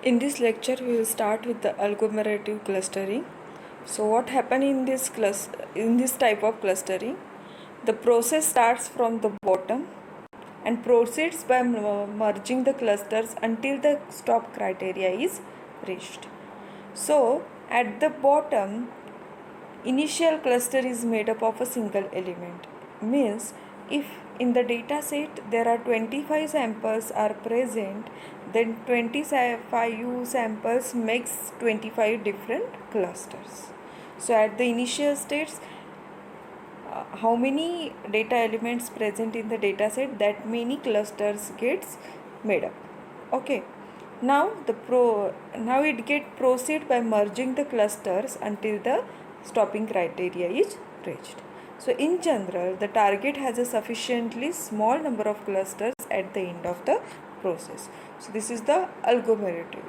In this lecture, we will start with the agglomerative clustering. So, what happen in this type of clustering? The process starts from the bottom and proceeds by merging the clusters until the stop criteria is reached. So, at the bottom, initial cluster is made up of a single element. Means, if in the data set there are 25 samples are present, then 25 samples makes 25 different clusters. So at the initial states, how many data elements present in the data set, that many clusters gets made up. Okay, now now it get proceed by merging the clusters until the stopping criteria is reached. So in general, the target has a sufficiently small number of clusters at the end of the process. So this is the agglomerative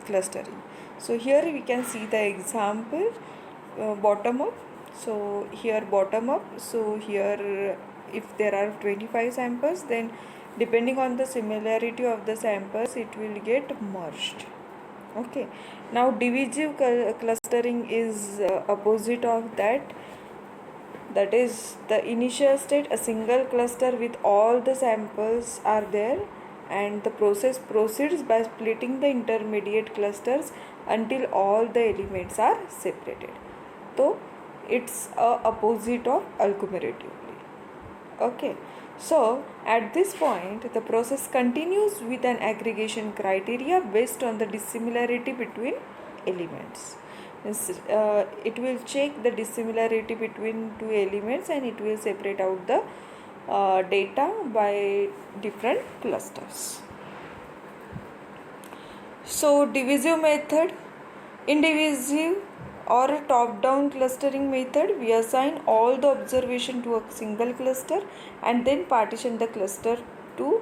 clustering. So here we can see the example, bottom up. So here bottom up. So here if there are 25 samples, then depending on the similarity of the samples, it will get merged. Okay, now divisive clustering is opposite of that. That is the initial state, a single cluster with all the samples are there, and the process proceeds by splitting the intermediate clusters until all the elements are separated. So it's a opposite of agglomeratively. Okay, so at this point the process continues with an aggregation criteria based on the dissimilarity between elements. It will check the dissimilarity between two elements and it will separate out the data by different clusters. So divisive method. In divisive or a top-down clustering method, we assign all the observation to a single cluster and then partition the cluster to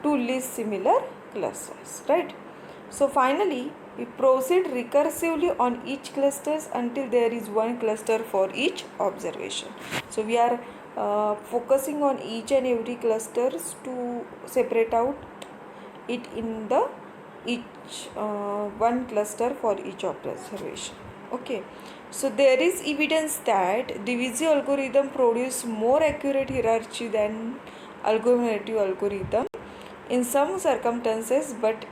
two least similar clusters, right? So finally, we proceed recursively on each clusters until there is one cluster for each observation. So we are focusing on each and every clusters to separate out it in the each one cluster for each observation. Okay, so there is evidence that divisive algorithm produce more accurate hierarchy than agglomerative algorithm in some circumstances, but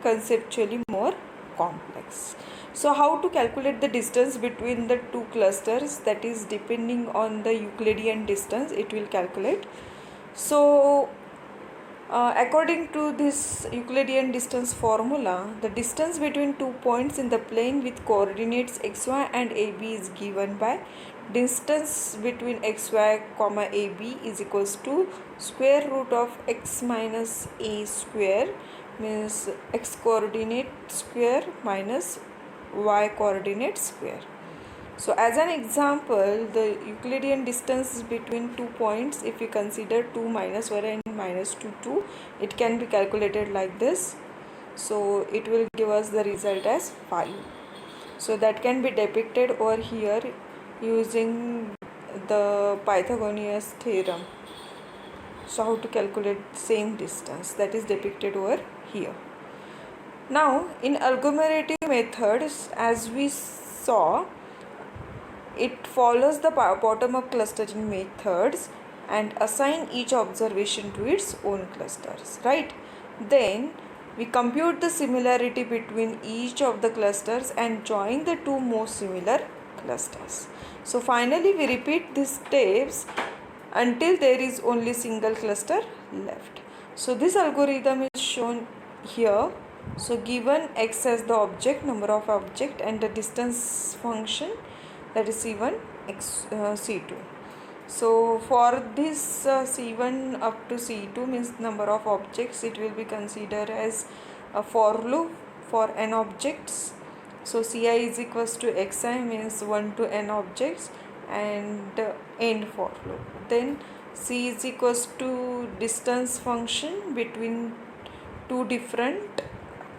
conceptually more complex. So how to calculate the distance between the two clusters? That is depending on the Euclidean distance it will calculate. So according to this Euclidean distance formula, the distance between 2 points in the plane with coordinates xy and ab is given by distance between xy comma ab is equals to square root of x minus a square, means x coordinate square minus y coordinate square. So as an example, the Euclidean distance between 2 points, if we consider 2 minus 1 and minus 2, 2, it can be calculated like this. So it will give us the result as 5. So that can be depicted over here using the Pythagorean's theorem. So how to calculate same distance, that is depicted over here. Now in agglomerative methods, as we saw, it follows the bottom-up clustering methods and assign each observation to its own clusters, right? Then we compute the similarity between each of the clusters and join the two most similar clusters. So finally we repeat these steps until there is only single cluster left. So this algorithm is shown here. So given x as the object, number of object, and the distance function, that is C1 C2. So for this C1 up to C2 means number of objects, it will be considered as a for loop for n objects. So Ci is equals to xi means 1 to n objects and end for loop. Then C is equals to distance function between two different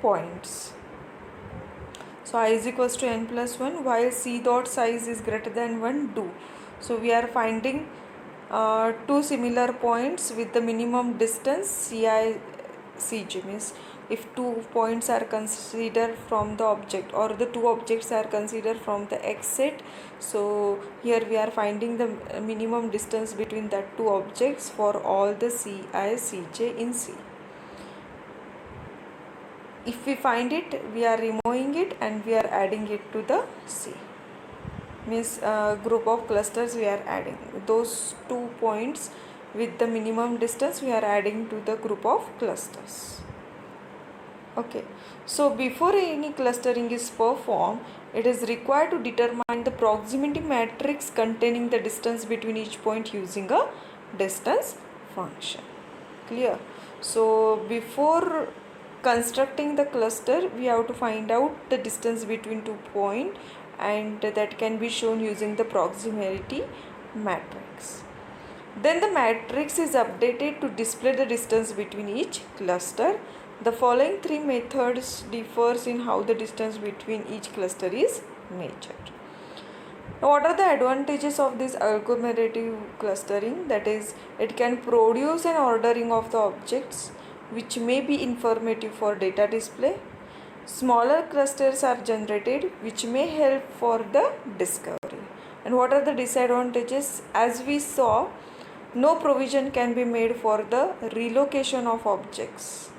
points. So I is equals to n plus 1 while C dot size is greater than 1 do. So we are finding two similar points with the minimum distance Ci Cj, means if 2 points are considered from the object, or the 2 objects are considered from the X set. So here we are finding the minimum distance between that 2 objects for all the Ci, Cj in C. If we find it, we are removing it and we are adding it to the C. Means group of clusters we are adding. Those 2 points with the minimum distance we are adding to the group of clusters. Okay. So before any clustering is performed, it is required to determine the proximity matrix containing the distance between each point using a distance function. Clear? So before constructing the cluster, we have to find out the distance between 2 points, and that can be shown using the proximity matrix. Then the matrix is updated to display the distance between each cluster. The following 3 methods differs in how the distance between each cluster is measured. Now, what are the advantages of this agglomerate clustering? That is, it can produce an ordering of the objects which may be informative for data display. Smaller clusters are generated which may help for the discovery. And what are the disadvantages? As we saw, no provision can be made for the relocation of objects,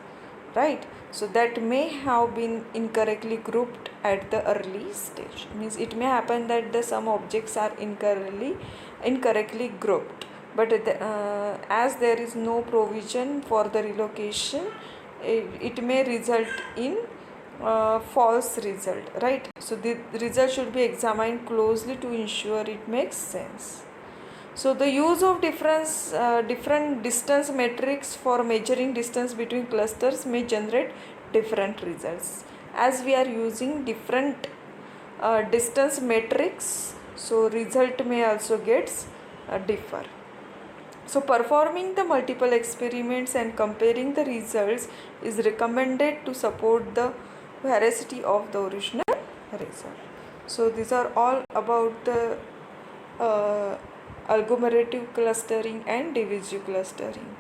right? So that may have been incorrectly grouped at the early stage. Means it may happen that some objects are incorrectly grouped, but as there is no provision for the relocation, it may result in false result, right? So the result should be examined closely to ensure it makes sense. So the use of different distance metrics for measuring distance between clusters may generate different results. As we are using different distance metrics, so result may also gets differ. So performing the multiple experiments and comparing the results is recommended to support the veracity of the original result. So these are all about the agglomerative clustering and divisive clustering.